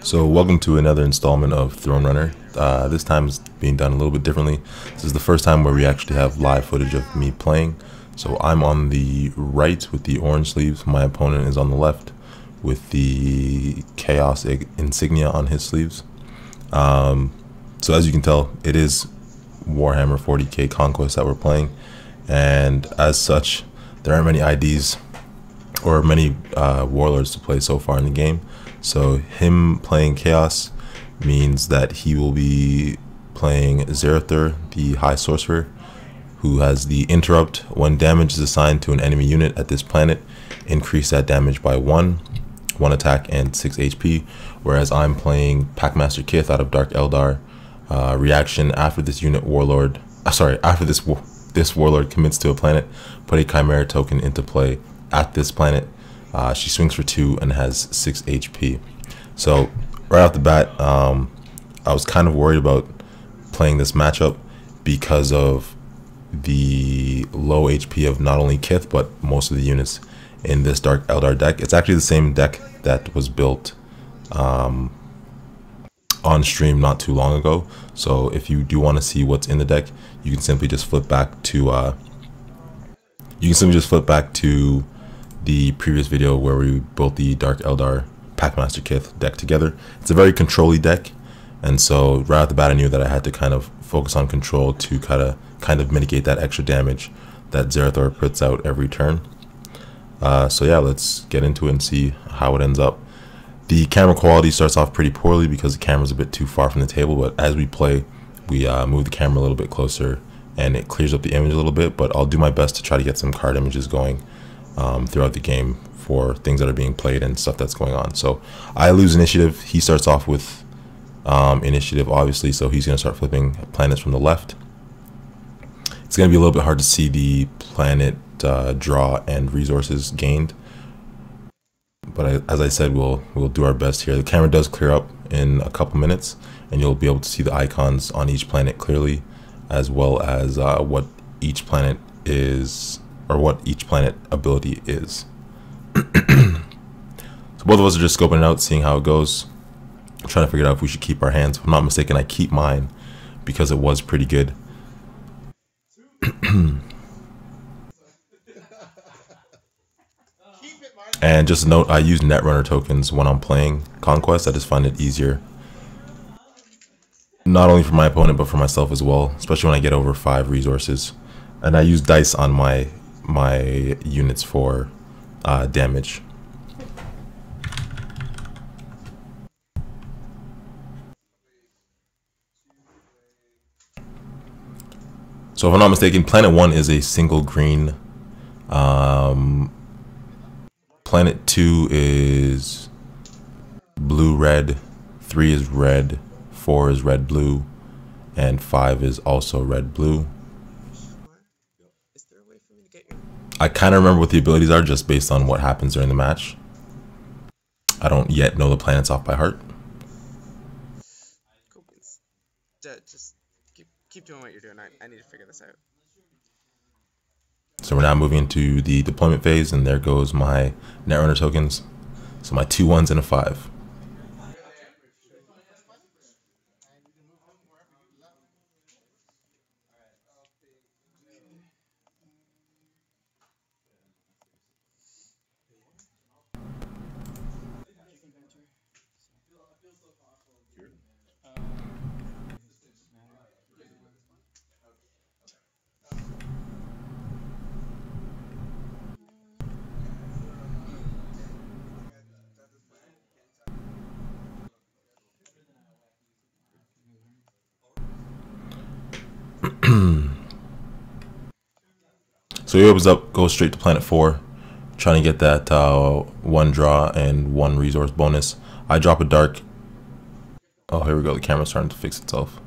So welcome to another installment of Throne Runner. This time is being done a little bit differently. This is the first time where we actually have live footage of me playing. So I'm on the right with the orange sleeves. My opponent is on the left with the Chaos insignia on his sleeves. So as you can tell, it is Warhammer 40k Conquest that we're playing. And as such, there aren't many IDs or many warlords to play so far in the game. So him playing Chaos means that he will be playing Zarathur, the High Sorcerer, who has the interrupt. When damage is assigned to an enemy unit at this planet, increase that damage by 1 attack and 6 HP. Whereas I'm playing Packmaster Kith out of Dark Eldar. Reaction: after this unit warlord, after this warlord commits to a planet, put a Chimera token into play at this planet. She swings for 2 and has 6 HP. So right off the bat, I was kind of worried about playing this matchup because of the low HP of not only Kith but most of the units in this Dark Eldar deck. It's actually the same deck that was built on stream not too long ago. So if you do want to see what's in the deck, you can simply just flip back to the previous video where we built the Dark Eldar Packmaster Kith deck together. It's a very control-y deck, and so right off the bat I knew that I had to kind of focus on control to kind of mitigate that extra damage that Zarathur puts out every turn. So yeah, let's get into it and see how it ends up. The camera quality starts off pretty poorly because the camera's a bit too far from the table, but as we play, we move the camera a little bit closer and it clears up the image a little bit, but I'll do my best to try to get some card images going throughout the game for things that are being played and stuff that's going on. So I lose initiative. He starts off with initiative, obviously, so he's going to start flipping planets from the left. It's going to be a little bit hard to see the planet draw and resources gained, but as I said, we'll do our best here. The camera does clear up in a couple minutes, and you'll be able to see the icons on each planet clearly, as well as what each planet is, or what each planet ability is. So both of us are just scoping it out, seeing how it goes, trying to figure out if we should keep our hands. If I'm not mistaken, I keep mine because it was pretty good. And just a note, I use Netrunner tokens when I'm playing Conquest. I just find it easier, not only for my opponent but for myself as well, especially when I get over 5 resources. And I use dice on my units for damage. So if I'm not mistaken, planet 1 is a single green. Planet 2 is blue-red, 3 is red, 4 is red-blue, and 5 is also red-blue. I kind of remember what the abilities are just based on what happens during the match. I don't yet know the planets off by heart. Cool beans. Just keep doing what you're doing. I need to figure this out. So we're now moving into the deployment phase, and there goes my Netrunner tokens. So my 2 1s and a 5. So he opens up, goes straight to planet 4, trying to get that 1 draw and 1 resource bonus. I drop a dark. Oh, here we go. The camera's starting to fix itself.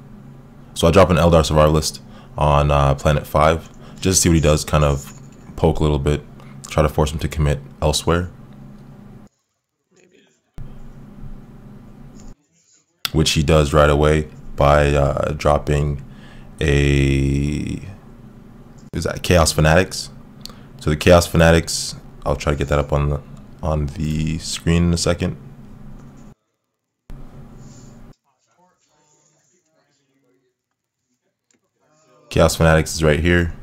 So I drop an Eldar Survivalist on planet 5, just to see what he does. Kind of poke a little bit, try to force him to commit elsewhere. Which he does right away by dropping a Chaos Fanatics. So the Chaos Fanatics, I'll try to get that up on the screen in a second. Chaos Fanatics is right here.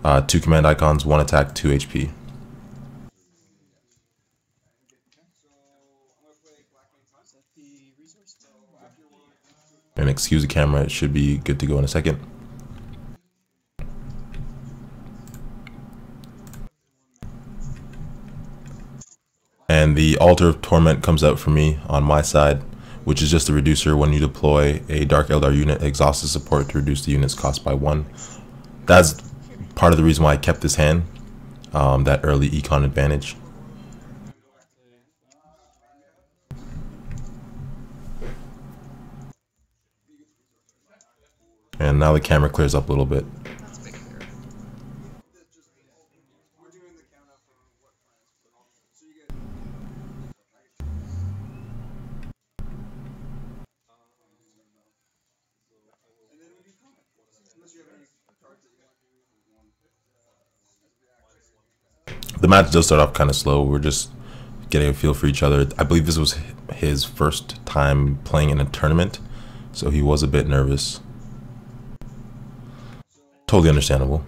2 command icons, 1 attack, 2 HP. And excuse the camera, it should be good to go in a second. And the Altar of Torment comes out for me on my side, which is just a reducer. When you deploy a Dark Eldar unit, exhausts the support to reduce the unit's cost by 1. That's part of the reason why I kept this hand, that early econ advantage. And now the camera clears up a little bit. The match does start off kind of slow. We're just getting a feel for each other. I believe this was his first time playing in a tournament, so he was a bit nervous. Totally understandable.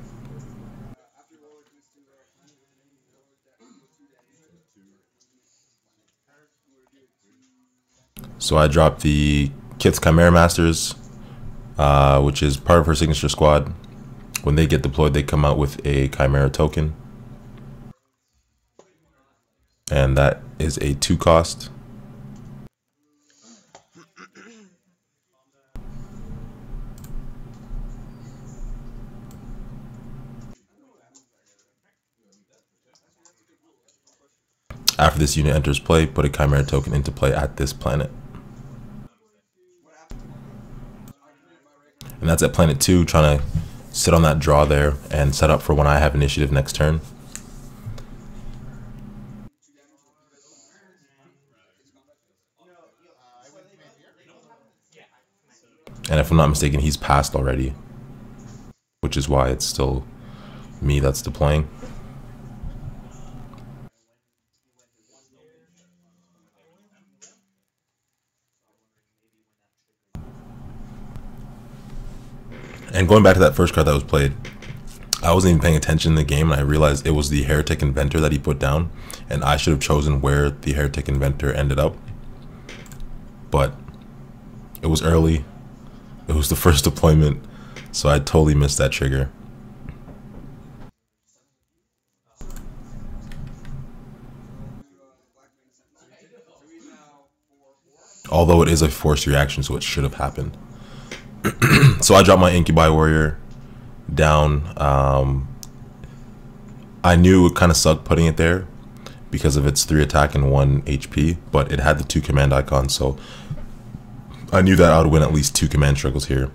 So I dropped the Kith's Chimera Masters, which is part of her signature squad. When they get deployed, they come out with a Chimera token. And that is a 2 cost. After this unit enters play, put a Chimera token into play at this planet. And that's at planet 2, trying to sit on that draw there and set up for when I have initiative next turn. And if I'm not mistaken, he's passed already, which is why it's still me that's deploying. And going back to that first card that was played, I wasn't even paying attention in the game, and I realized it was the Heretic Inventor that he put down, and I should have chosen where the Heretic Inventor ended up. But it was early. It was the first deployment, so I totally missed that trigger. Although it is a forced reaction, so it should have happened. So I dropped my Incubi Warrior down. I knew it kind of sucked putting it there because of its 3 attack and 1 HP, but it had the 2 command icons, so I knew that I would win at least 2 command struggles here.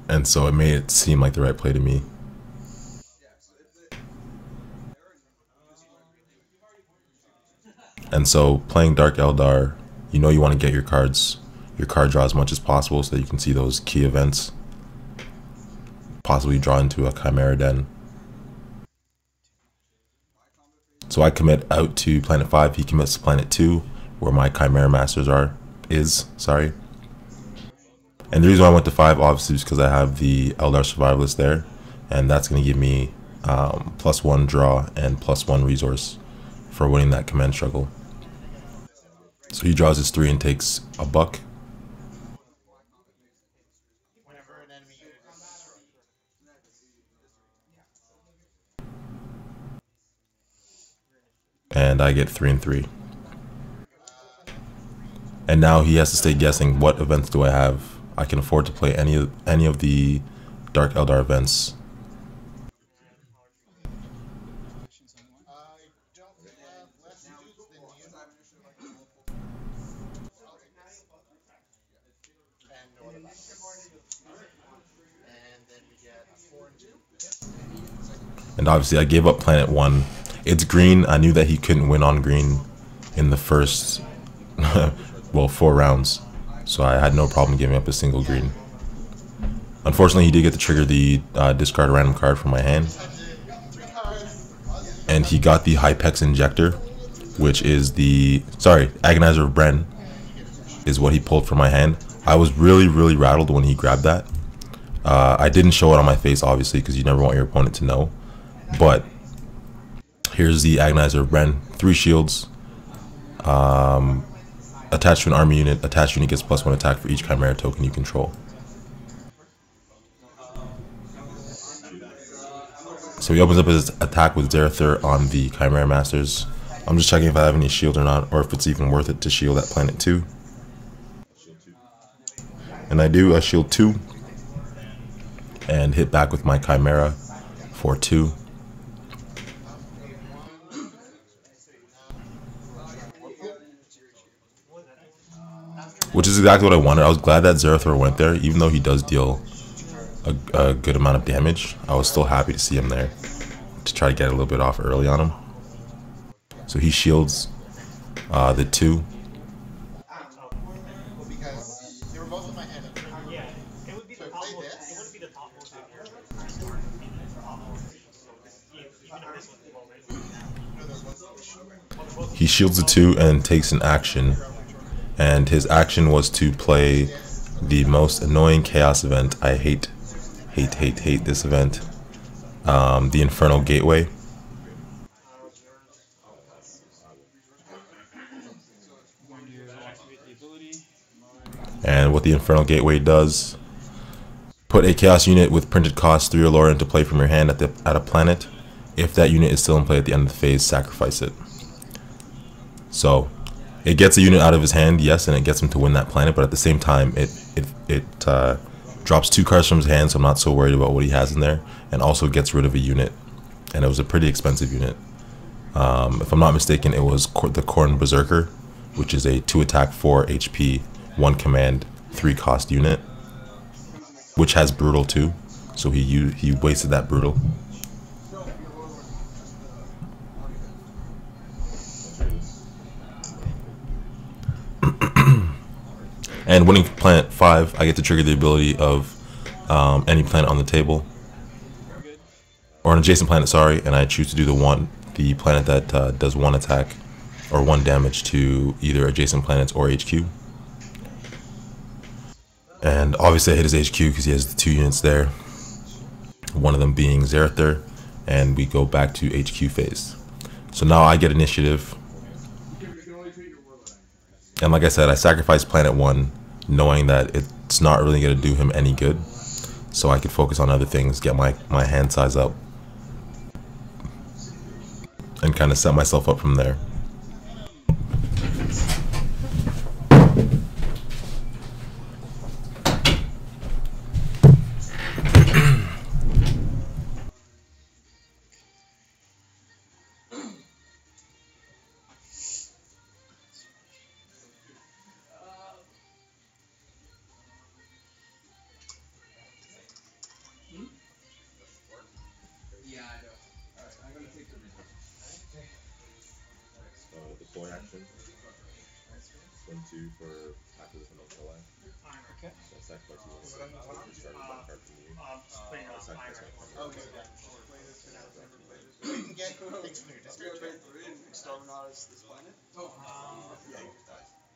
And so it made it seem like the right play to me. And so playing Dark Eldar, you know you want to get your card draw as much as possible so that you can see those key events. Possibly draw into a Chimera Den. So I commit out to planet 5, he commits to planet 2, where my Chimera Masters sorry. And the reason why I went to 5 obviously is because I have the Eldar Survivalist there, and that's going to give me +1 draw and +1 resource for winning that command struggle. So he draws his 3 and takes a buck. And I get 3 and 3. And now he has to stay guessing, what events do I have? I can afford to play any of the Dark Eldar events. And obviously I gave up planet 1. It's green. I knew that he couldn't win on green in the first, well, 4 rounds. So I had no problem giving up a single green. Unfortunately, he did get to trigger the discard a random card from my hand. And he got the Hypex Injector, which is the, Agonizer of Bren is what he pulled from my hand. I was really rattled when he grabbed that. I didn't show it on my face, obviously, because you never want your opponent to know. But here's the Agonizer Ren, 3 shields. Attached to an army unit. Attached unit gets +1 attack for each Chimera token you control. So he opens up his attack with Zarathur on the Chimera Masters. I'm just checking if I have any shield or not, or if it's even worth it to shield that planet 2. And I do a shield 2 and hit back with my Chimera for 2. Which is exactly what I wanted. I was glad that Zarathur went there, even though he does deal a good amount of damage. I was still happy to see him there to try to get a little bit off early on him. So he shields the 2. He shields the 2 and takes an action. And his action was to play the most annoying chaos event. I hate this event. The Infernal Gateway. And what the Infernal Gateway does: put a chaos unit with printed cost 3 or lower into play from your hand at a planet. If that unit is still in play at the end of the phase, sacrifice it. So it gets a unit out of his hand, yes, and it gets him to win that planet, but at the same time, it drops 2 cards from his hand, so I'm not so worried about what he has in there, and also gets rid of a unit, and it was a pretty expensive unit. If I'm not mistaken, it was the Khorne Berserker, which is a 2 attack, 4 HP, 1 command, 3 cost unit, which has Brutal too, so he wasted that Brutal. And winning planet 5, I get to trigger the ability of any planet on the table, or an adjacent planet, sorry, and I choose to do the planet that does 1 attack or 1 damage to either adjacent planets or HQ. And obviously I hit his HQ because he has the 2 units there, one of them being Zarathur, and we go back to HQ phase. So now I get initiative. And like I said, I sacrificed planet 1, knowing that it's not really going to do him any good. So I could focus on other things, get my hand size up, and kind of set myself up from there. Deploy action. 1/2 for after this one. Okay. So sacrifice you start that card from you. Sacrifice that card. Okay. You can get things from your district. Exterminate this planet. Oh. Yeah.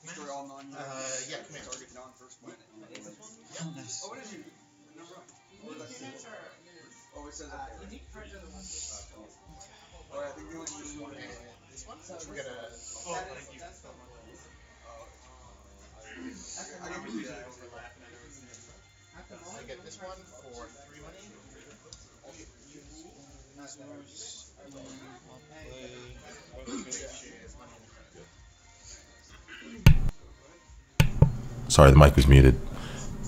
Destroy all Yeah, command target non-first planet. Yeah. Oh, what is your number? Oh, it says up there. Oh, I think we only use one. This one? We're gonna. Oh, thank you. I don't believe that. I get this one for 3 money. Sorry, the mic was muted.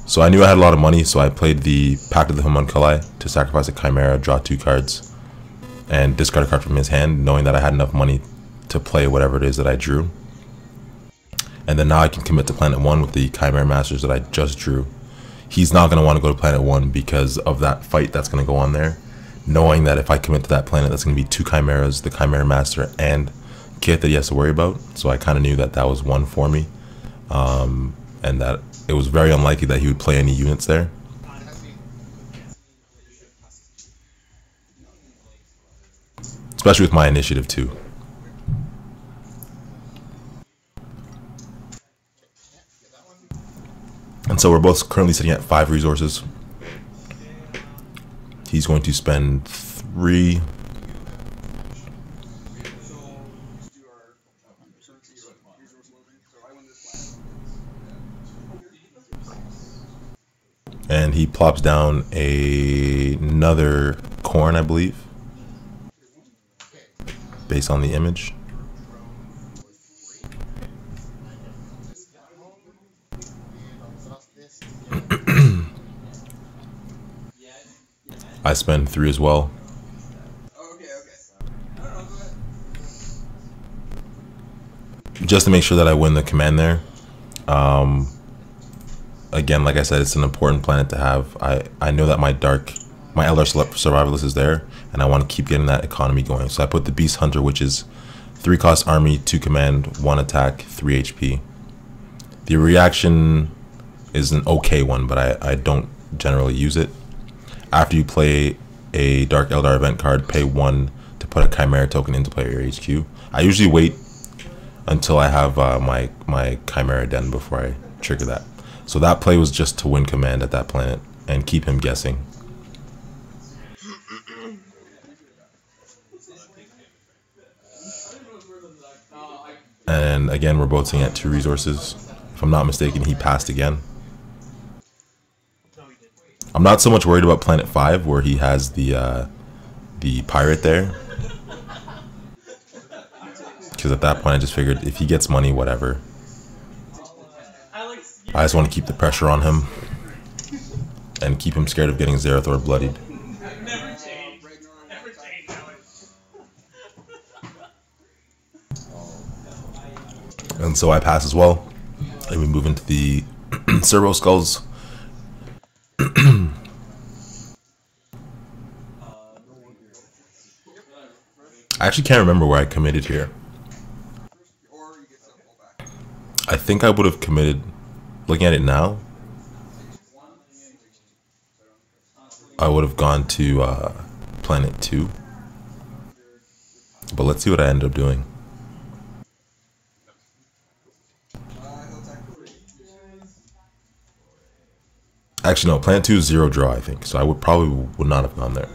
So I knew I had a lot of money, so I played the Pact of the Homunculi to sacrifice a Chimera, draw 2 cards, and discard a card from his hand, knowing that I had enough money to play whatever it is that I drew. And then now I can commit to Planet 1 with the Chimera Masters that I just drew. He's not going to want to go to Planet 1 because of that fight that's going to go on there, knowing that if I commit to that planet, that's going to be 2 Chimeras, the Chimera Master, and Kith that he has to worry about. So I kind of knew that that was one for me, and that it was very unlikely that he would play any units there. Especially with my initiative too. And so we're both currently sitting at 5 resources. He's going to spend 3. And he plops down another corn, I believe, based on the image. I spend 3 as well. Just to make sure that I win the command there. Again, like I said, it's an important planet to have. I know that my Eldar Survivalist is there, and I want to keep getting that economy going. So I put the Beast Hunter, which is 3 cost army, 2 command, 1 attack, 3 HP. The reaction is an okay one, but I don't generally use it. After you play a Dark Eldar event card, pay 1 to put a Chimera token into player HQ. I usually wait until I have my Chimera Den before I trigger that. So that play was just to win command at that planet and keep him guessing. And again, we're both seeing at 2 resources. If I'm not mistaken, he passed again. I'm not so much worried about planet 5 where he has the pirate there. Because at that point I just figured if he gets money, whatever. I just want to keep the pressure on him and keep him scared of getting Zarathur bloodied. And so I pass as well. And we move into the Servo Skulls. I actually can't remember where I committed here. I think I would have committed, looking at it now, I would have gone to planet 2. But let's see what I ended up doing. Actually, no, planet 2 is 0 draw, I think. So I would not have gone there.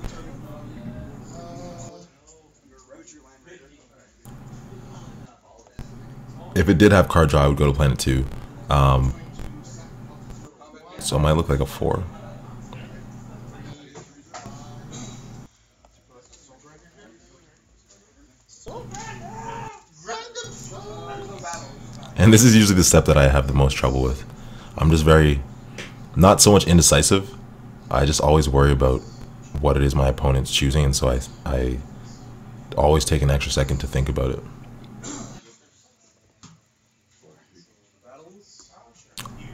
If it did have card draw, I would go to planet 2. So it might look like a 4. And this is usually the step that I have the most trouble with. I'm just not so much indecisive. I just always worry about what it is my opponent's choosing, and so I always take an extra second to think about it.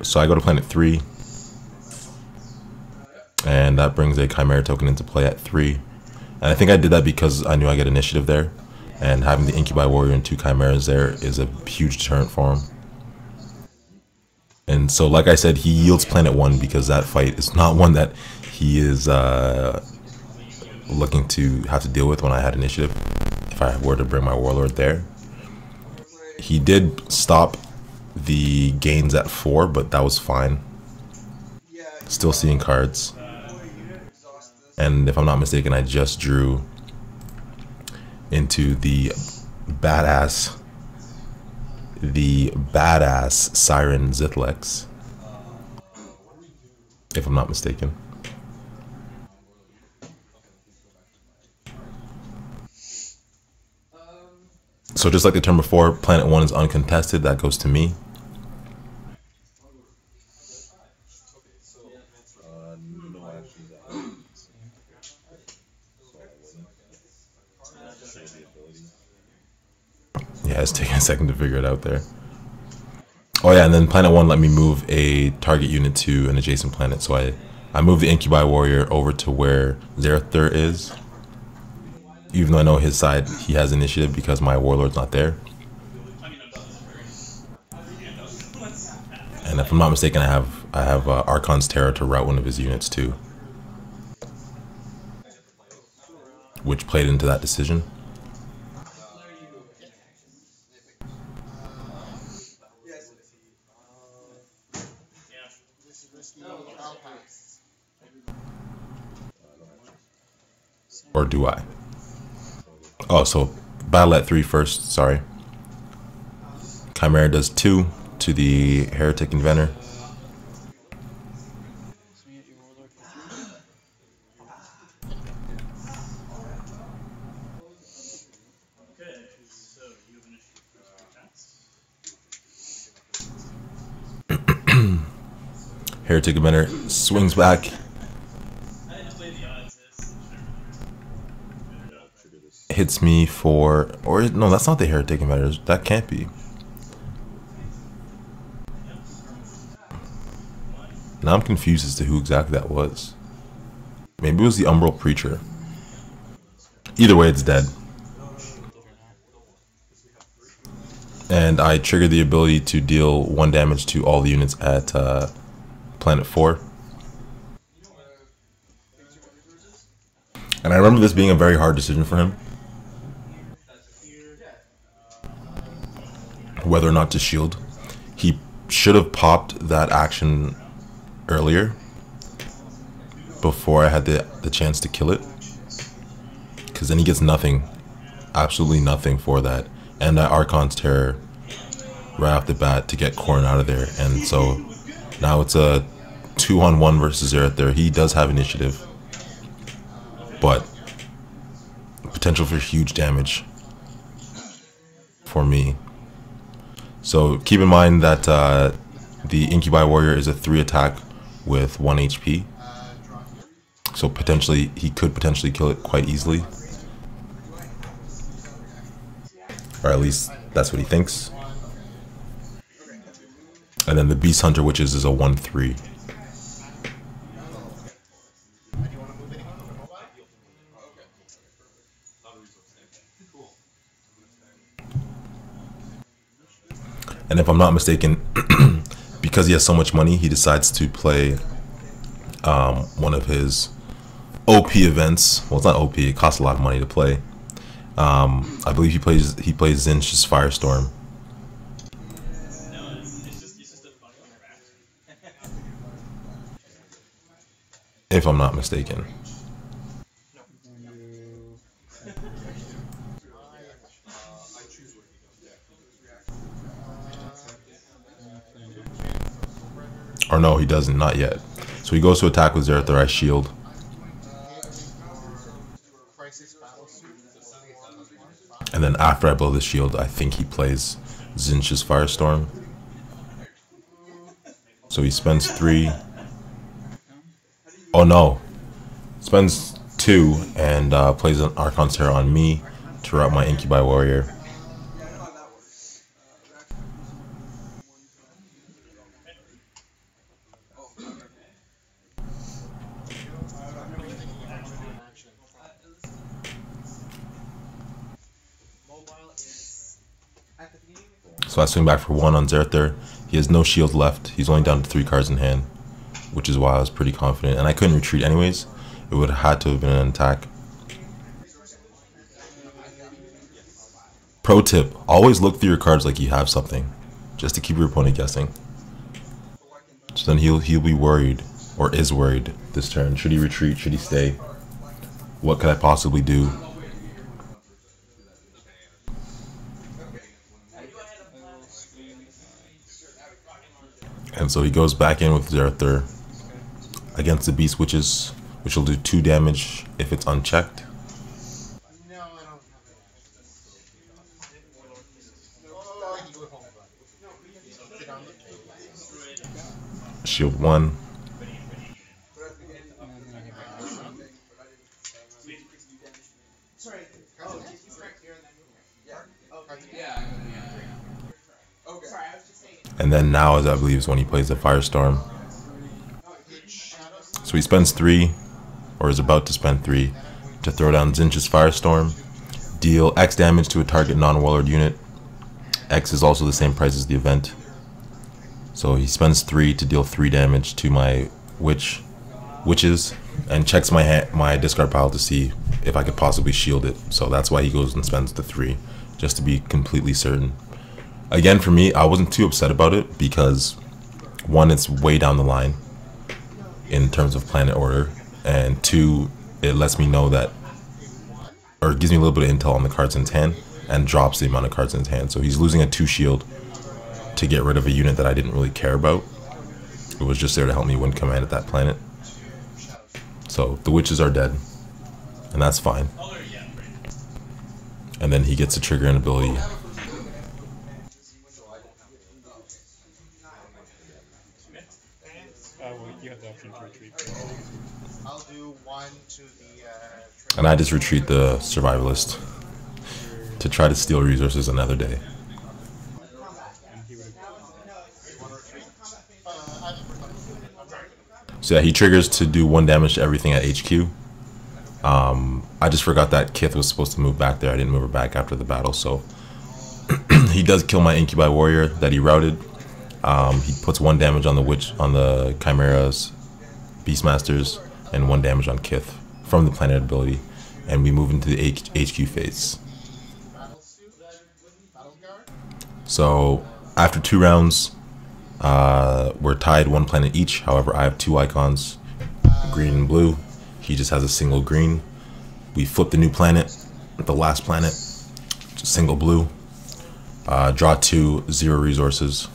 So I go to planet 3, and that brings a Chimera token into play at 3. And I think I did that because I knew I get initiative there, and having the Incubi Warrior and 2 Chimeras there is a huge deterrent for him. And so, like I said, he yields planet 1 because that fight is not one that he is looking to have to deal with when I had initiative, if I were to bring my Warlord there. He did stop the gains at 4, but that was fine. Still seeing cards. And if I'm not mistaken, I just drew into the badass Siren Zithlex, if I'm not mistaken. So just like the turn before, planet 1 is uncontested, that goes to me. Yeah, it's taking a second to figure it out there. Oh yeah, and then planet 1 let me move a target unit to an adjacent planet. So I moved the Incubi Warrior over to where Zarathur is. Even though I know his side, he has initiative because my Warlord's not there. And if I'm not mistaken, I have Archon's Terror to route one of his units too, which played into that decision. Or do I? Oh, so battle at 3 first, sorry. Chimera does 2 to the Heretic Inventor. Heretic Inventor swings back. Hits me for, or no, that's not the Heretic Inventor. That can't be. Now I'm confused as to who exactly that was. Maybe it was the Umbral Preacher. Either way, it's dead. And I trigger the ability to deal 1 damage to all the units at Planet 4. And I remember this being a very hard decision for him. Whether or not to shield. He should have popped that action earlier before I had the chance to kill it. Because then he gets nothing. Absolutely nothing for that. And that Archon's Terror right off the bat to get Khorne out of there. And so now it's a 2-on-1 versus Zarathur. He does have initiative, but potential for huge damage for me. So keep in mind that the Incubi Warrior is a 3 attack with 1 HP. So potentially, he could potentially kill it quite easily. Or at least that's what he thinks. And then the Beast Hunter Witches is a 1-3. And if I'm not mistaken, because he has so much money, he decides to play one of his OP events. Well, it's not OP, it costs a lot of money to play. I believe he plays Zinch's Firestorm. If I'm not mistaken. Or no, he doesn't, not yet. So he goes to attack with Zarathur, I shield. And then after I blow the shield, I think he plays Zinch's Firestorm. So he spends 3. Oh no. Spends 2 and plays an Archon's Terror on me to route my Incubi Warrior. So I swing back for 1 on Zarathur. He has no shield left. He's only down to 3 cards in hand, which is why I was pretty confident. And I couldn't retreat anyways. It would have had to have been an attack. Pro tip, always look through your cards like you have something, just to keep your opponent guessing. So then he'll be worried, or is worried this turn. Should he retreat? Should he stay? What could I possibly do? And so he goes back in with Zarathur against the Beast Witches, which will do 2 damage if it's unchecked. Shield 1. And then now, as I believe, is when he plays the Firestorm. So he spends 3, or is about to spend 3, to throw down Zinch's Firestorm. Deal X damage to a target non-warlord unit. X is also the same price as the event. So he spends 3 to deal 3 damage to my witches, and checks my discard pile to see if I could possibly shield it. So that's why he goes and spends the 3, just to be completely certain. Again, for me, I wasn't too upset about it because 1, it's way down the line in terms of planet order, and 2, it lets me know that or gives me a little bit of intel on the cards in his hand, and drops the amount of cards in his hand. So he's losing a 2 shield to get rid of a unit that I didn't really care about. It was just there to help me win command at that planet. So the witches are dead, and that's fine. And then he gets to trigger an ability. You have the option to retreat. I'll do 1 to the. And I just retreat the survivalist to try to steal resources another day. So yeah, he triggers to do 1 damage to everything at HQ. I just forgot that Kith was supposed to move back there. I didn't move her back after the battle, so he does kill my Incubi warrior that he routed. He puts 1 damage on the Chimeras, Beastmasters, and 1 damage on Kith from the planet ability, and we move into the HQ phase. So after 2 rounds, we're tied 1 planet each. However, I have 2 icons, green and blue. He just has a single green. We flip the new planet, the last planet, single blue. Draw 2, 0 resources.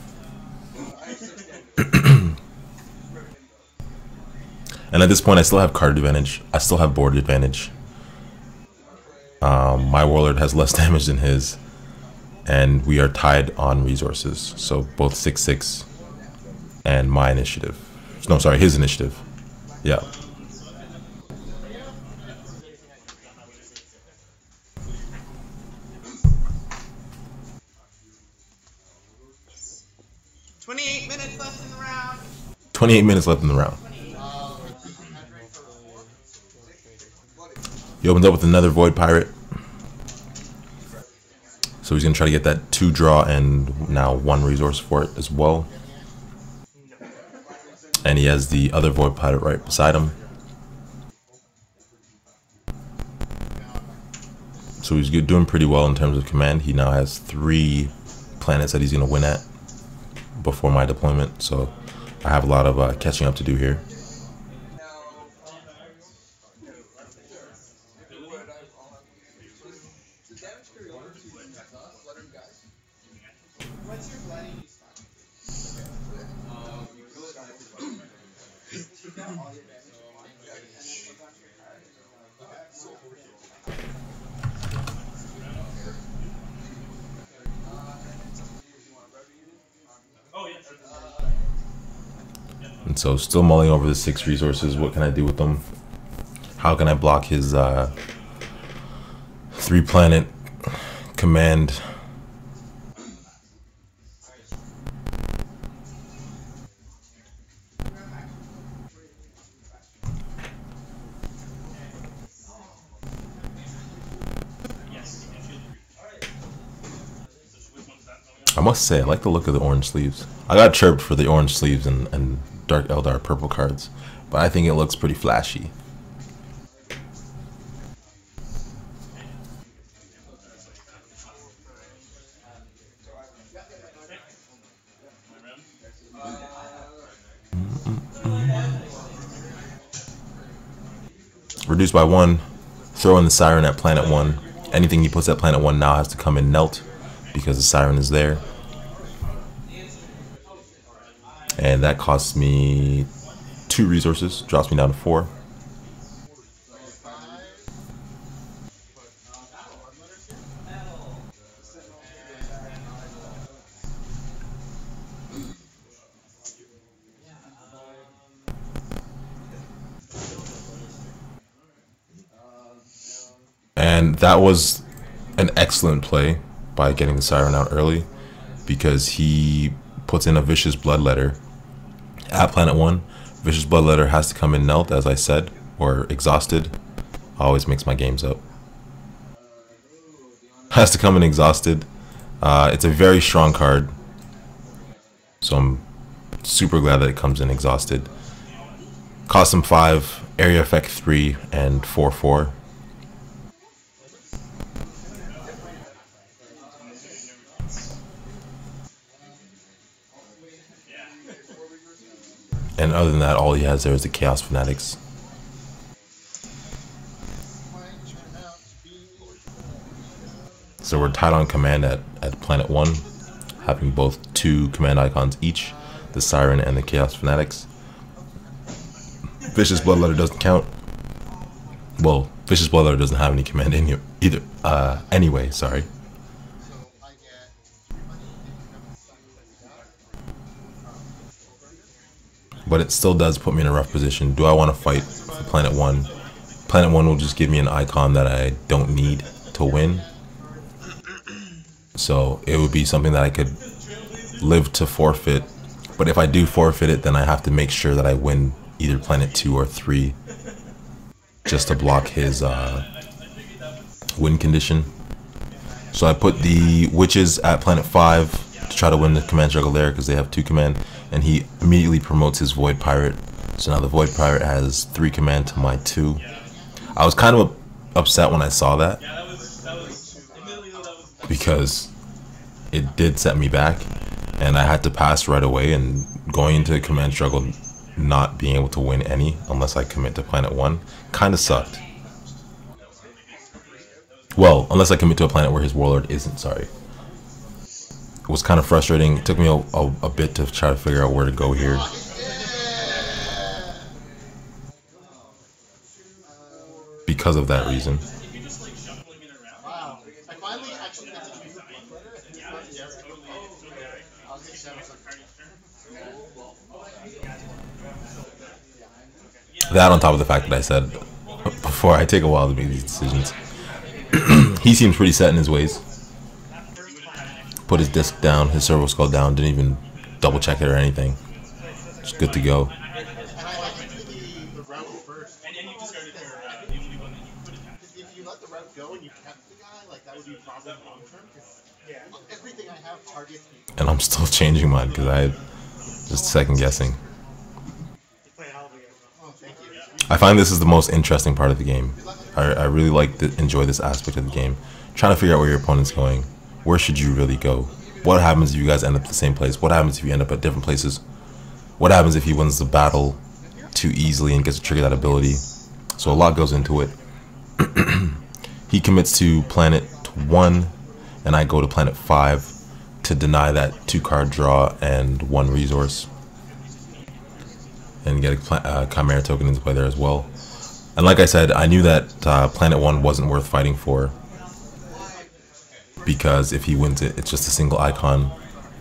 And at this point, I still have card advantage. I still have board advantage. My warlord has less damage than his, and we are tied on resources. So both 6/6 and my initiative. No, sorry, his initiative. Yeah. Minutes left in the round. 28 minutes left in the round. He opens up with another Void Pirate. So he's going to try to get that 2 draw and now 1 resource for it as well. And he has the other Void Pirate right beside him. So he's doing pretty well in terms of command. He now has 3 planets that he's going to win at before my deployment. So I have a lot of catching up to do here. And so still mulling over the 6 resources. What can I do with them? How can I block his 3 planet command? I must say, I like the look of the orange sleeves. I got chirped for the orange sleeves and Dark Eldar purple cards, but I think it looks pretty flashy. Reduced by 1, throw in the Siren at planet 1. Anything he puts at planet 1 now has to come in Knelt, because the Siren is there. And that costs me 2 resources, drops me down to 4. And that was an excellent play by getting the Siren out early, because he puts in a Vicious Bloodletter at planet 1. Vicious Bloodletter has to come in Knelt, as I said, or Exhausted. Always makes my games up. Has to come in Exhausted. It's a very strong card, so I'm super glad that it comes in Exhausted. Cost him 5, area effect 3, and 4/4. And other than that, all he has there is the Chaos Fanatics. So we're tied on command at planet 1, having both 2 command icons each, the Siren and the Chaos Fanatics. Vicious Bloodletter doesn't count. Well, Vicious Bloodletter doesn't have any command in here either. Anyway, sorry. But it still does put me in a rough position. Do I want to fight for planet 1? Planet 1 will just give me an icon that I don't need to win. So it would be something that I could live to forfeit. But if I do forfeit it, then I have to make sure that I win either planet 2 or 3 just to block his win condition. So I put the witches at planet 5 to try to win the command struggle there because they have 2 command, and he immediately promotes his Void Pirate. So now the Void Pirate has 3 command to my 2. I was kind of upset when I saw that because it did set me back, and I had to pass right away, and going into the command struggle not being able to win any unless I commit to planet 1 kind of sucked. Well, unless I commit to a planet where his warlord isn't, sorry. It was kind of frustrating. It took me a bit to try to figure out where to go here. Because of that reason. That on top of the fact that I said before I take a while to make these decisions. He seems pretty set in his ways. Put his disc down, his servo skull down, didn't even double check it or anything. Just good to go. And I'm still changing mine because I'm just second guessing. I find this is the most interesting part of the game. I really enjoy this aspect of the game. Trying to figure out where your opponent's going. Where should you really go? What happens if you guys end up at the same place? What happens if you end up at different places? What happens if he wins the battle too easily and gets to trigger that ability? So a lot goes into it. He commits to planet 1, and I go to planet 5 to deny that 2-card draw and 1 resource. And get a Chimera token into play there as well. And like I said, I knew that planet 1 wasn't worth fighting for, because if he wins it, it's just a single icon.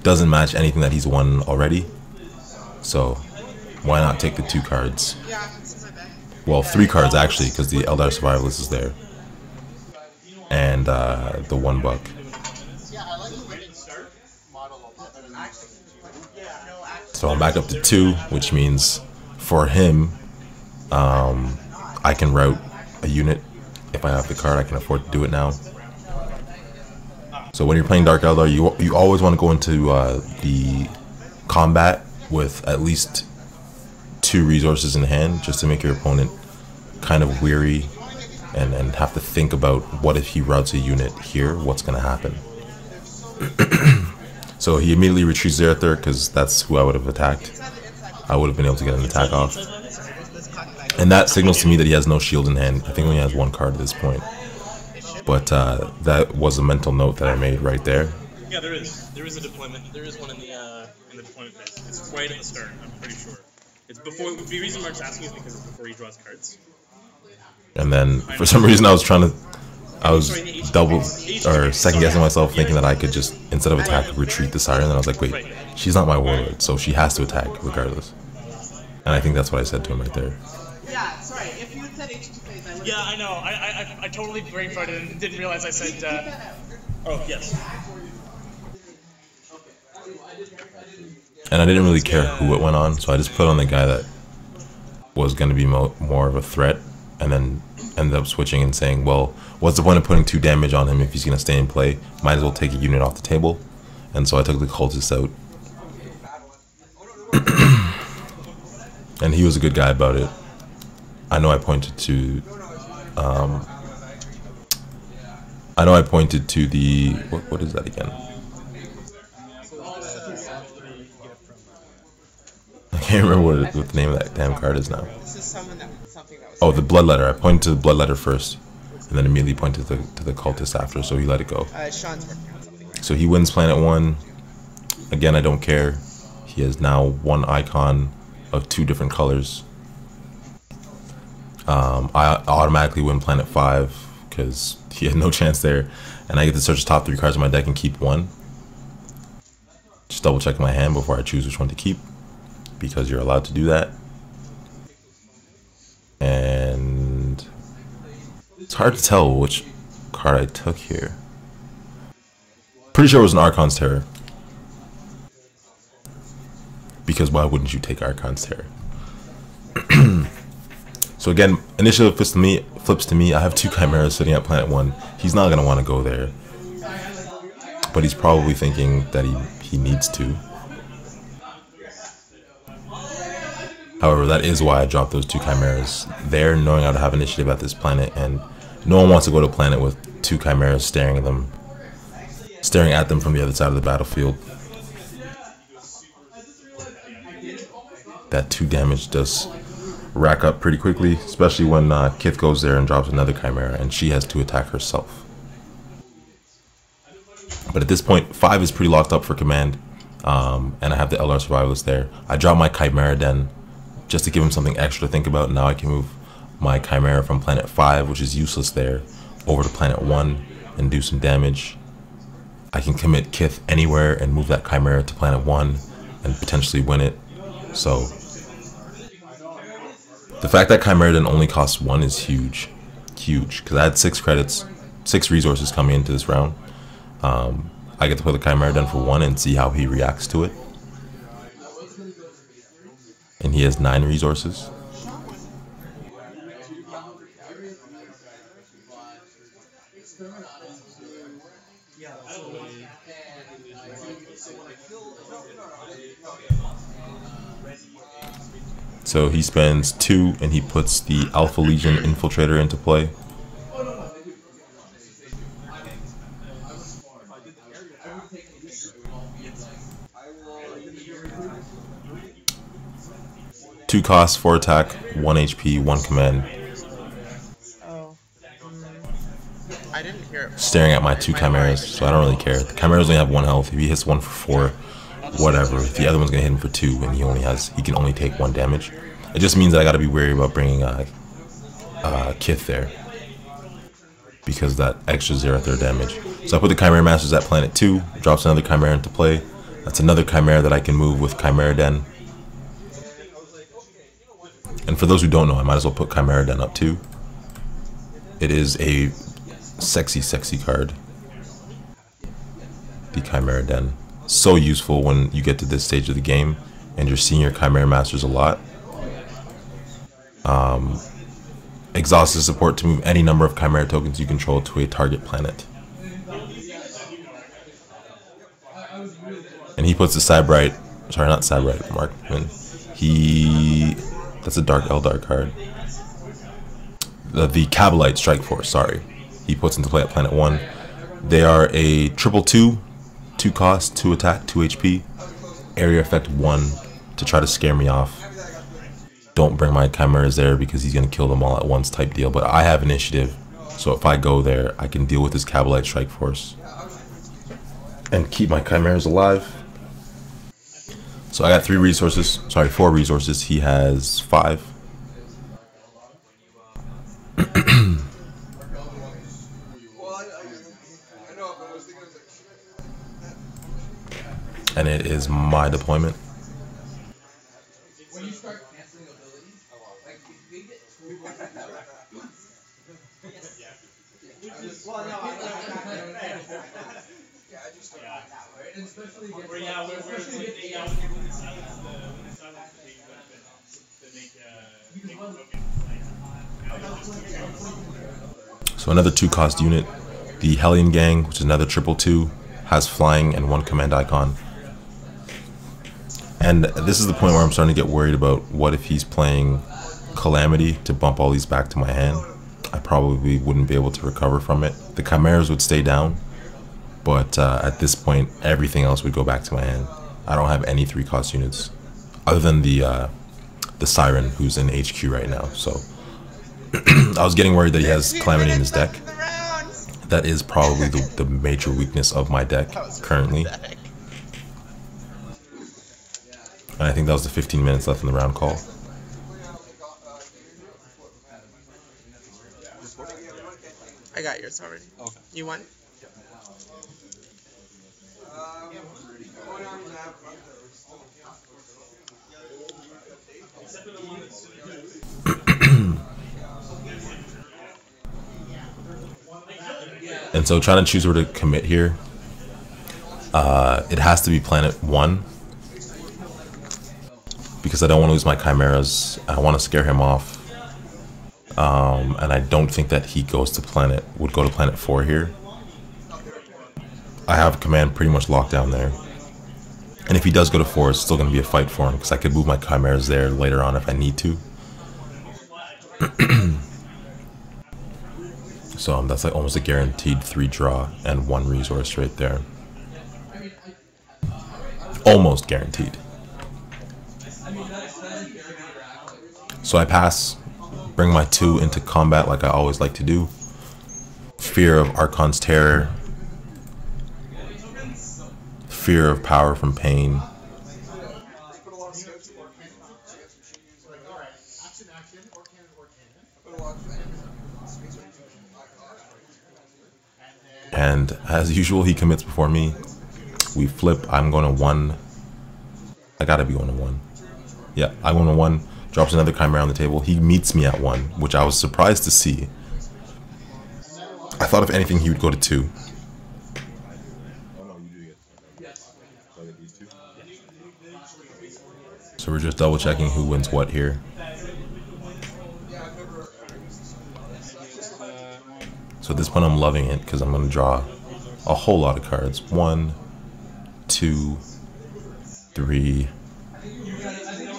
Doesn't match anything that he's won already. So why not take the 2 cards? Well, 3 cards actually, because the Eldar Survivalist is there. And the $1. So I'm back up to 2, which means for him, I can route a unit. If I have the card, I can afford to do it now. So when you're playing Dark Eldar, you always want to go into the combat with at least 2 resources in hand, just to make your opponent kind of weary and have to think about, what if he routes a unit here, what's going to happen. So he immediately retreats Zarathur, because that's who I would have attacked. I would have been able to get an attack off. And that signals to me that he has no shield in hand. I think he only has 1 card at this point. But that was a mental note that I made right there. Yeah, there is. There is a deployment. There is one in the deployment phase. It's right at the start, I'm pretty sure. It's before. The reason Mark's asking is because it's before he draws cards. And then, for some reason, I was double or second guessing myself, thinking that I could just, instead of attack, retreat the Siren. And I was like, wait, she's not my warlord, so she has to attack regardless. And I think that's what I said to him right there. Yeah, sorry. If you had said H2 phase, I would. Yeah, I know. I totally brain farted and didn't realize I said. Oh yes. And I didn't really care who it went on, so I just put on the guy that was going to be more of a threat, and then ended up switching and saying, well, what's the point of putting 2 damage on him if he's going to stay in play? Might as well take a unit off the table. And so I took the cultist out. And he was a good guy about it. I know I pointed to the what is that again? I can't remember what the name of that damn card is now. This is something that was. Oh, the Bloodletter. I pointed to the Bloodletter first. and then immediately pointed to the cultist after, so he let it go. Sean's working on it. So he wins planet 1. Again, I don't care. He has now one icon of 2 different colors. I automatically win planet 5 because he had no chance there, and I get to search the top 3 cards of my deck and keep 1. Just double check my hand before I choose which one to keep, because you're allowed to do that. And it's hard to tell which card I took here. Pretty sure it was an Archon's Terror, because why wouldn't you take Archon's Terror? So again, initiative flips to me. I have 2 Chimeras sitting at planet 1. He's not going to want to go there, but he's probably thinking that he needs to. However, that is why I dropped those 2 Chimeras there, knowing how to have initiative at this planet, and no one wants to go to a planet with 2 Chimeras staring at them from the other side of the battlefield. That 2 damage does rack up pretty quickly, especially when Kith goes there and drops another Chimera, and she has to attack herself. But at this point, 5 is pretty locked up for command, and I have the LR Survivalist there. I drop my Chimera Den just to give him something extra to think about. Now I can move my Chimera from planet 5, which is useless there, over to planet 1 and do some damage. I can commit Kith anywhere and move that Chimera to planet 1 and potentially win it. So the fact that Chimera Den only costs 1 is huge, because I had 6 credits, 6 resources coming into this round. I get to play the Chimera Den for 1 and see how he reacts to it. And he has 9 resources. So he spends 2 and he puts the Alpha Legion Infiltrator into play. Two costs, 4 attack, 1 HP, 1 command. Oh. I didn't hear it. Staring at my 2 Chimeras, so I don't really care. The Chimeras only have 1 health. If he hits 1 for 4, whatever. The other one's gonna hit him for 2, and he can only take 1 damage. It just means that I gotta be wary about bringing Kith there, because of that extra Zarathur damage. So I put the Chimera Masters at planet 2, drops another Chimera into play. That's another Chimera that I can move with Chimera Den. And for those who don't know, I might as well put Chimera Den up too. It is a sexy, sexy card. The Chimera Den. So useful when you get to this stage of the game and you're seeing your Chimera Masters a lot. Exhaustive support to move any number of Chimera tokens you control to a target planet. And he puts the Cybrite, sorry, not Cybrite, Markman. That's a Dark Eldar card. The Cabalite Strike Force, sorry. He puts into play at planet 1. They are a 2/2, 2 cost, 2 attack, 2 HP. Area effect 1 to try to scare me off. Don't bring my Chimeras there because he's going to kill them all at once type deal. But I have initiative, so if I go there, I can deal with this Cabalite Strike Force and keep my Chimeras alive. So I got 4 resources. He has 5. And it is my deployment. When you start canceling abilities, like they get So another 2 cost unit, the Hellion Gang, which is another 2/2, has flying and 1 command icon. And this is the point where I'm starting to get worried about what if he's playing Calamity to bump all these back to my hand. I probably wouldn't be able to recover from it. The Chimeras would stay down, but at this point, everything else would go back to my hand. I don't have any 3 cost units, other than the Siren, who's in HQ right now. So I was getting worried that he has 15 Calamity in his minutes deck. left in the round. That is probably the major weakness of my deck currently. And I think that was the 15 minutes left in the round call. I got yours already. Okay. You won? And so trying to choose where to commit here, it has to be planet 1. Because I don't want to lose my chimeras. I want to scare him off. And I don't think that he would go to planet 4 here. I have command pretty much locked down there. And if he does go to 4, it's still going to be a fight for him, because I could move my chimeras there later on if I need to. So that's like almost a guaranteed 3 draw and 1 resource right there. Almost guaranteed. So I pass, bring my 2 into combat like I always like to do. Fear of Archon's Terror. Fear of Power from Pain. And as usual, he commits before me. We flip. I'm going to 1. I gotta be going to 1. Yeah, I'm going to 1. Drops another Chimera on the table. He meets me at 1, which I was surprised to see. I thought if anything he would go to 2. So we're just double checking who wins what here. So at this point I'm loving it because I'm going to draw a whole lot of cards. 1, 2, 3,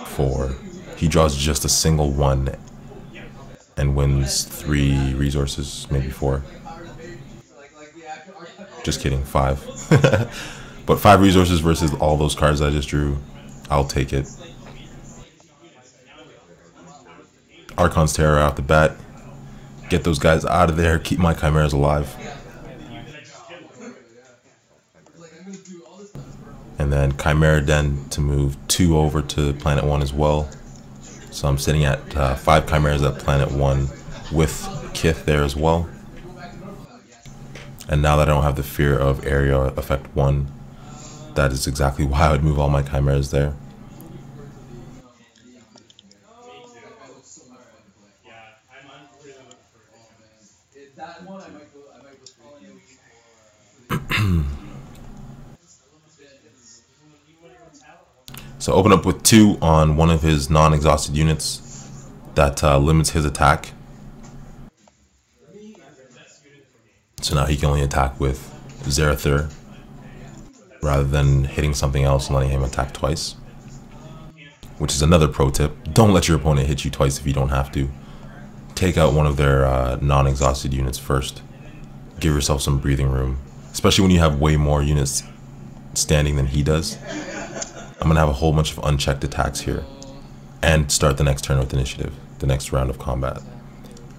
4. He draws just a single 1 and wins 3 resources, maybe 4. Just kidding, 5. But 5 resources versus all those cards I just drew, I'll take it. Archon's Terror out the bat. Get those guys out of there, keep my chimeras alive. And then Chimera Den to move 2 over to planet 1 as well. So I'm sitting at 5 chimeras at planet 1 with Kith there as well. And now that I don't have the fear of area effect 1, that is exactly why I would move all my chimeras there. So open up with 2 on one of his non-exhausted units. That limits his attack. So now he can only attack with Zarathur rather than hitting something else and letting him attack twice. Which is another pro tip. Don't let your opponent hit you twice if you don't have to. Take out one of their non-exhausted units first. Give yourself some breathing room. Especially when you have way more units standing than he does. I'm going to have a whole bunch of unchecked attacks here. And start the next turn with initiative. The next round of combat.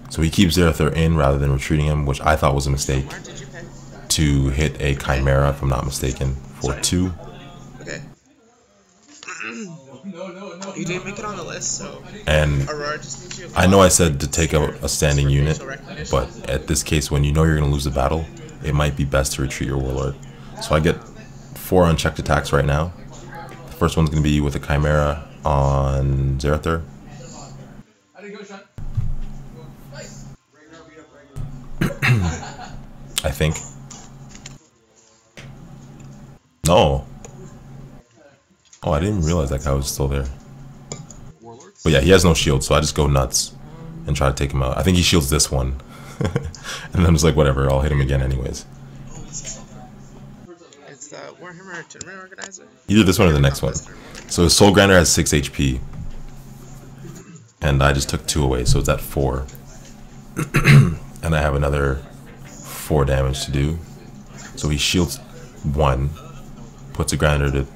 So he keeps Zarathur in rather than retreating him, which I thought was a mistake. To hit a Chimera, if I'm not mistaken, for 2. Okay. You didn't make it on the list, so... And Aurora just needs you. I know I said to take out a standing unit, but at this case, when you know you're going to lose the battle, it might be best to retreat your Warlord. So I get 4 unchecked attacks right now. The first one's going to be with a Chimera on Zarathur. I think. No. Oh, I didn't realize that guy was still there. But yeah, he has no shield, so I just go nuts and try to take him out. I think he shields this one. And I'm just like, whatever, I'll hit him again anyways. It's the Warhammer Tournament Organizer. Either this one or the next one. So his Soul Grinder has 6 HP. And I just took 2 away, so it's at 4. And I have another 4 damage to do. So he shields 1. Puts a grinder to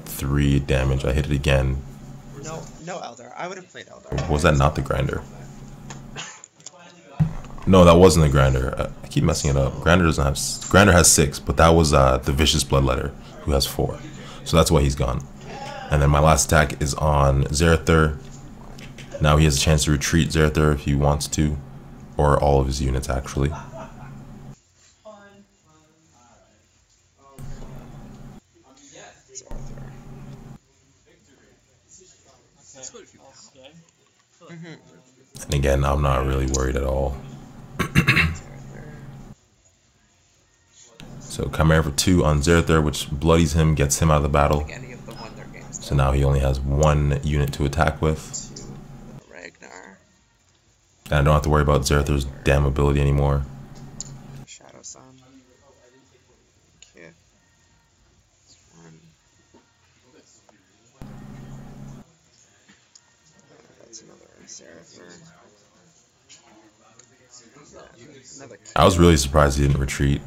3 damage. I hit it again. No Eldar. I would have played Eldar. Was that not the grinder? No, that wasn't a grinder. I keep messing it up. Grinder doesn't have. Grinder has 6, but that was the vicious bloodletter, who has 4. So that's why he's gone. And then my last attack is on Zarathur. Now he has a chance to retreat Zarathur if he wants to, or all of his units actually. And again, I'm not really worried at all. So Chimera for 2 on Zarathur, which bloodies him, gets him out of the battle. So now he only has 1 unit to attack with. And I don't have to worry about Zarathur's damn ability anymore. Shadow Sun. Kith. That's another Zarathur. Another Kith. I was really surprised he didn't retreat.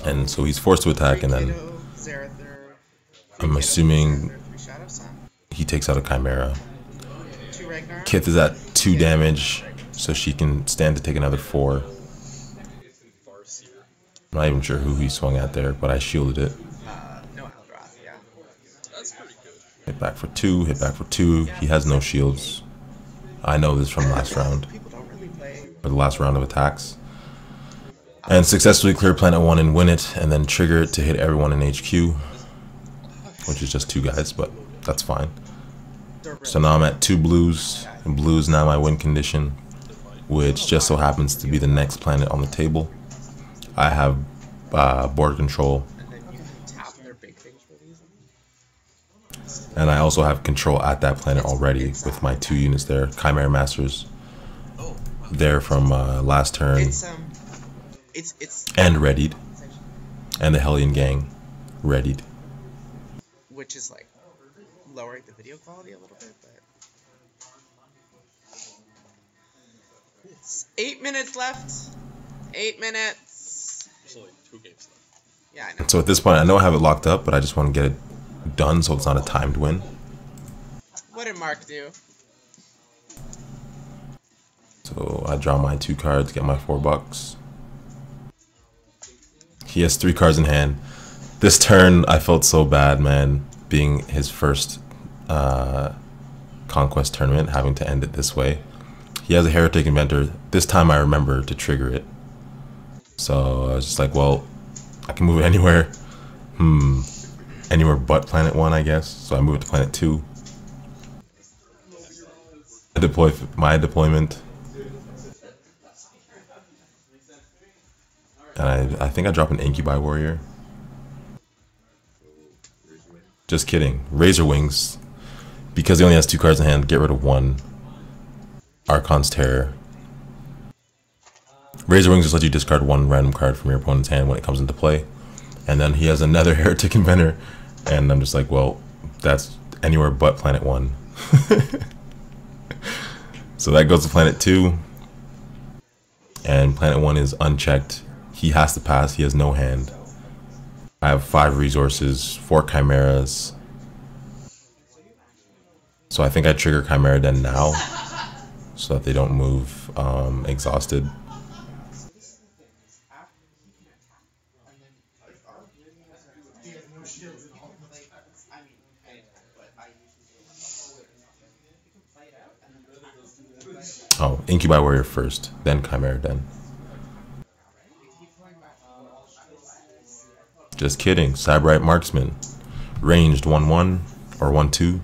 And so he's forced to attack, and then I'm assuming he takes out a Chimera. Kith is at 2 damage, so she can stand to take another 4. I'm not even sure who he swung at there, but I shielded it. Hit back for 2, hit back for 2. He has no shields. I know this from last round, or the last round of attacks. And successfully clear planet 1 and win it, and then trigger it to hit everyone in HQ, which is just 2 guys, but that's fine. So now I'm at 2 blues, and blue is now my win condition, which just so happens to be the next planet on the table. I have board control, and I also have control at that planet already with my 2 units there. Chimera Masters there from last turn. And readied. And the Hellion Gang readied. Which is like lowering the video quality a little bit, but it's 8 minutes left. 8 minutes. There's only 2 games left. Yeah, I know. So at this point I know I have it locked up, but I just want to get it done so it's not a timed win. What did Mark do? So I draw my 2 cards, get my $4. He has 3 cards in hand. This turn, I felt so bad, man, being his first Conquest tournament, having to end it this way. He has a Heretic Inventor. This time I remember to trigger it. So I was just like, well, I can move it anywhere. Anywhere but planet 1, I guess. So I move it to planet 2. I deploy my deployment. And I think I drop an Incubi Warrior. Just kidding. Razor Wings. Because he only has 2 cards in hand, get rid of 1. Archon's Terror. Razor Wings just lets you discard 1 random card from your opponent's hand when it comes into play. And then he has another Heretic Inventor. And I'm just like, well, that's anywhere but planet 1. So that goes to planet 2. And planet 1 is unchecked. He has to pass. He has no hand. I have 5 resources, 4 Chimeras. So I think I trigger Chimera Den now, so that they don't move exhausted. Oh, Incubi Warrior first, then Chimera Den. Just kidding. Cyberite Marksman. Ranged 1-1 or 1-2.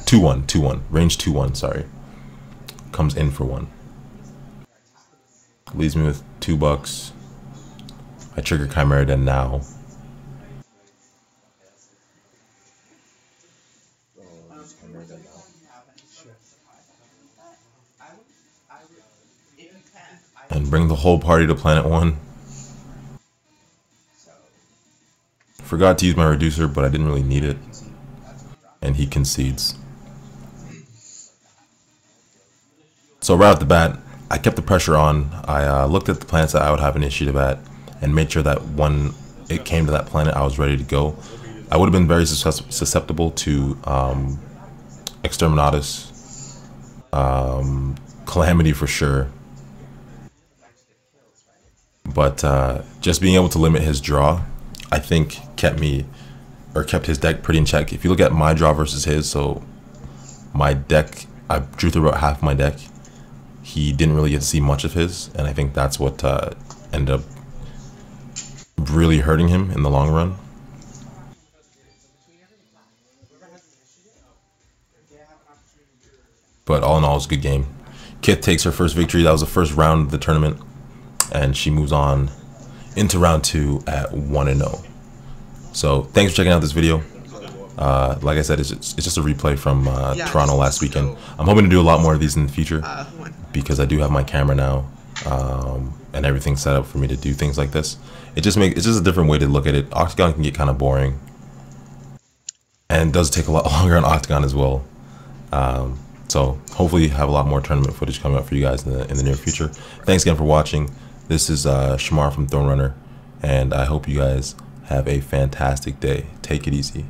2-1. 2-1. Range 2-1, sorry. Comes in for 1. Leaves me with $2. I trigger Chimera Den now. And bring the whole party to planet 1. Forgot to use my reducer, but I didn't really need it. And he concedes. So right off the bat, I kept the pressure on. I looked at the planets that I would have initiative at and made sure that when it came to that planet, I was ready to go. I would have been very susceptible to Exterminatus, Calamity for sure. But just being able to limit his draw, I think kept his deck pretty in check. If you look at my draw versus his, so my deck, I drew through about half my deck. He didn't really get to see much of his, and I think that's what ended up really hurting him in the long run. But all in all, it's a good game. Kith takes her first victory. That was the first round of the tournament, and she moves on into round 2 at 1-0. So thanks for checking out this video. Like I said, it's just a replay from Toronto last weekend. I'm hoping to do a lot more of these in the future because I do have my camera now and everything set up for me to do things like this. It's just a different way to look at it. Octagon can get kind of boring, and it does take a lot longer on Octagon as well. So hopefully have a lot more tournament footage coming up for you guys in the near future. Thanks again for watching. This is Shamar from Throne Runner, and I hope you guys have a fantastic day. Take it easy.